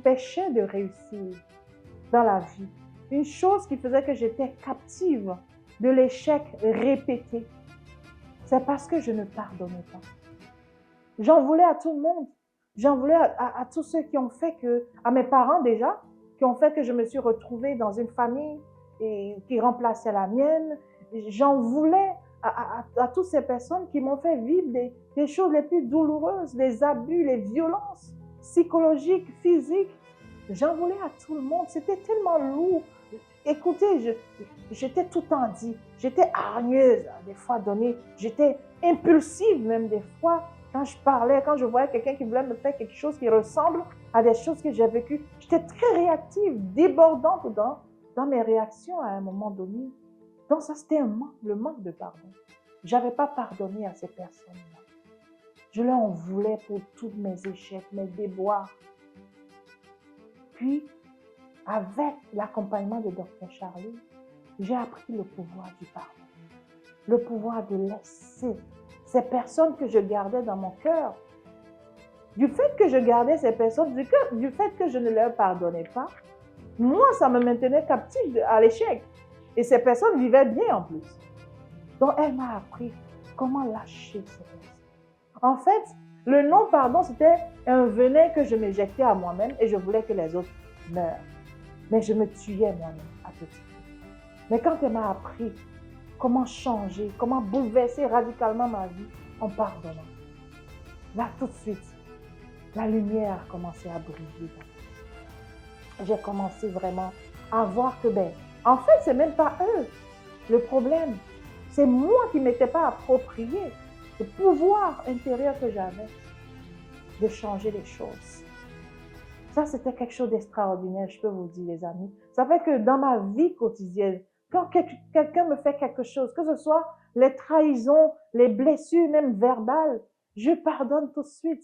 m'empêchait de réussir dans la vie. Une chose qui faisait que j'étais captive de l'échec répété. C'est parce que je ne pardonnais pas. J'en voulais à tout le monde. J'en voulais à tous ceux qui ont fait que, à mes parents déjà, qui ont fait que je me suis retrouvée dans une famille qui remplaçait la mienne. J'en voulais à toutes ces personnes qui m'ont fait vivre des choses les plus douloureuses, les abus, les violences psychologiques, physiques. J'en voulais à tout le monde. C'était tellement lourd. Écoutez, j'étais tout tendue. J'étais hargneuse, des fois donnée. J'étais impulsive même des fois. Quand je parlais, quand je voyais quelqu'un qui voulait me faire quelque chose qui ressemble à des choses que j'ai vécues, j'étais très réactive, débordante dans mes réactions à un moment donné. Donc ça, c'était le manque de pardon. Je n'avais pas pardonné à ces personnes-là. Je leur en voulais pour tous mes échecs, mes déboires. Puis, avec l'accompagnement de Dr. Charlie, j'ai appris le pouvoir du pardon. Le pouvoir de laisser ces personnes que je gardais dans mon cœur. Du fait que je gardais ces personnes, du fait que je ne leur pardonnais pas, moi, ça me maintenait captive à l'échec. Et ces personnes vivaient bien en plus. Donc, elle m'a appris comment lâcher ces personnes. En fait, le non-pardon, c'était un venin que je m'éjectais à moi-même et je voulais que les autres meurent. Mais je me tuais moi-même à petit peu. Mais quand elle m'a appris comment changer, comment bouleverser radicalement ma vie en pardonnant, là, tout de suite, la lumière a commencé à briller. J'ai commencé vraiment à voir que, en fait, c'est même pas eux le problème. C'est moi qui ne m'étais pas approprié le pouvoir intérieur que j'avais de changer les choses. Ça, c'était quelque chose d'extraordinaire, je peux vous dire, les amis. Ça fait que dans ma vie quotidienne, quand quelqu'un me fait quelque chose, que ce soit les trahisons, les blessures, même verbales, je pardonne tout de suite.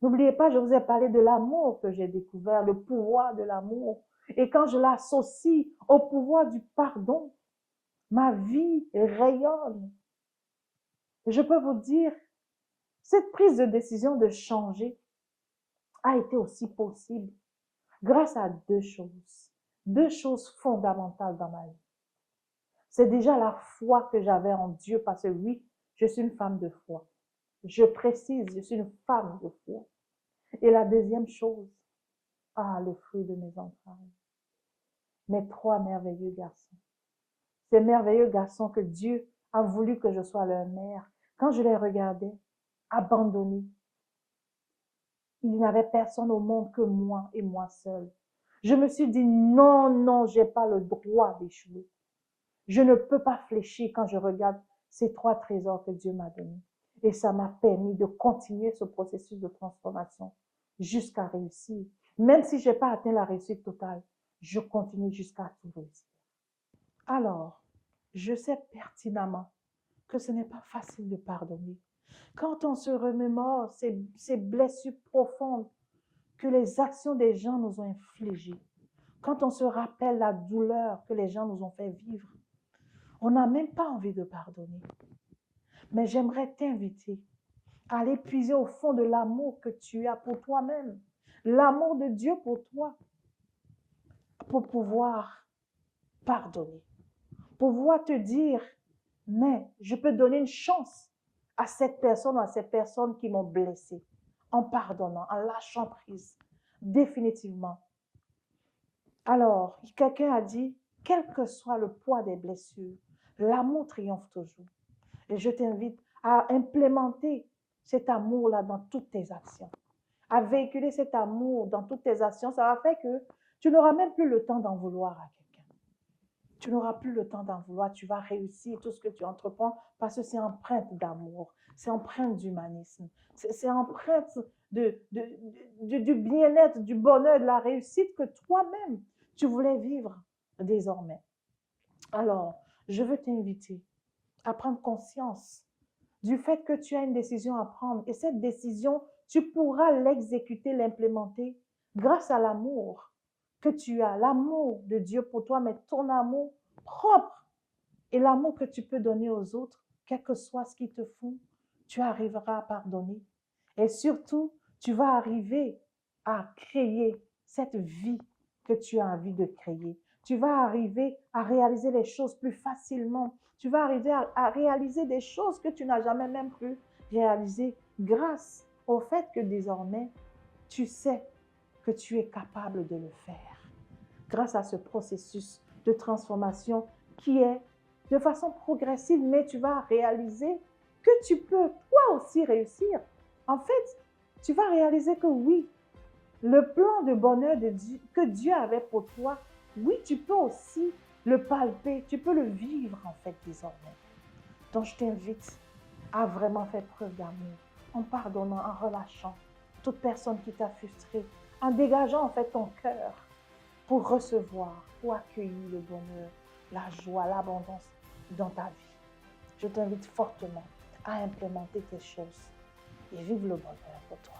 N'oubliez pas, je vous ai parlé de l'amour que j'ai découvert, le pouvoir de l'amour. Et quand je l'associe au pouvoir du pardon, ma vie rayonne. Je peux vous dire, cette prise de décision de changer a été aussi possible grâce à deux choses fondamentales dans ma vie. C'est déjà la foi que j'avais en Dieu, parce que oui, je suis une femme de foi. Je précise, je suis une femme de foi. Et la deuxième chose, le fruit de mes entrailles. Mes trois merveilleux garçons. Ces merveilleux garçons que Dieu a voulu que je sois leur mère. Quand je les regardais, abandonnés, il n'y avait personne au monde que moi et moi seule. Je me suis dit, non, j'ai pas le droit d'échouer. Je ne peux pas fléchir quand je regarde ces trois trésors que Dieu m'a donnés. Et ça m'a permis de continuer ce processus de transformation jusqu'à réussir. Même si je n'ai pas atteint la réussite totale, je continue jusqu'à tout réussir. Alors, je sais pertinemment que ce n'est pas facile de pardonner. Quand on se remémore ces blessures profondes que les actions des gens nous ont infligées, quand on se rappelle la douleur que les gens nous ont fait vivre, on n'a même pas envie de pardonner. Mais j'aimerais t'inviter à aller puiser au fond de l'amour que tu as pour toi-même, l'amour de Dieu pour toi, pour pouvoir pardonner, pour pouvoir te dire, mais je peux donner une chance à cette personne ou à ces personnes qui m'ont blessé, en pardonnant, en lâchant prise, définitivement. Alors, quelqu'un a dit, quel que soit le poids des blessures, l'amour triomphe toujours. Et je t'invite à implémenter cet amour-là dans toutes tes actions, à véhiculer cet amour dans toutes tes actions. Ça va faire que tu n'auras même plus le temps d'en vouloir à quelqu'un. Tu n'auras plus le temps d'en vouloir. Tu vas réussir tout ce que tu entreprends parce que c'est empreinte d'amour, c'est empreinte d'humanisme, c'est empreinte du bien-être, du bonheur, de la réussite que toi-même, tu voulais vivre désormais. Alors, je veux t'inviter à prendre conscience du fait que tu as une décision à prendre. Et cette décision, tu pourras l'exécuter, l'implémenter grâce à l'amour que tu as, l'amour de Dieu pour toi, mais ton amour propre et l'amour que tu peux donner aux autres, quel que soit ce qu'ils te font, tu arriveras à pardonner. Et surtout, tu vas arriver à créer cette vie que tu as envie de créer. Tu vas arriver à réaliser les choses plus facilement. Tu vas arriver à réaliser des choses que tu n'as jamais même pu réaliser grâce au fait que désormais, tu sais que tu es capable de le faire. Grâce à ce processus de transformation qui est de façon progressive, mais tu vas réaliser que tu peux toi aussi réussir. En fait, tu vas réaliser que oui, le plan de bonheur de Dieu, que Dieu avait pour toi, oui, tu peux aussi le palper, tu peux le vivre en fait désormais. Donc je t'invite à vraiment faire preuve d'amour, en pardonnant, en relâchant toute personne qui t'a frustré, en dégageant en fait ton cœur pour recevoir, pour accueillir le bonheur, la joie, l'abondance dans ta vie. Je t'invite fortement à implémenter tes choses et vivre le bonheur pour toi.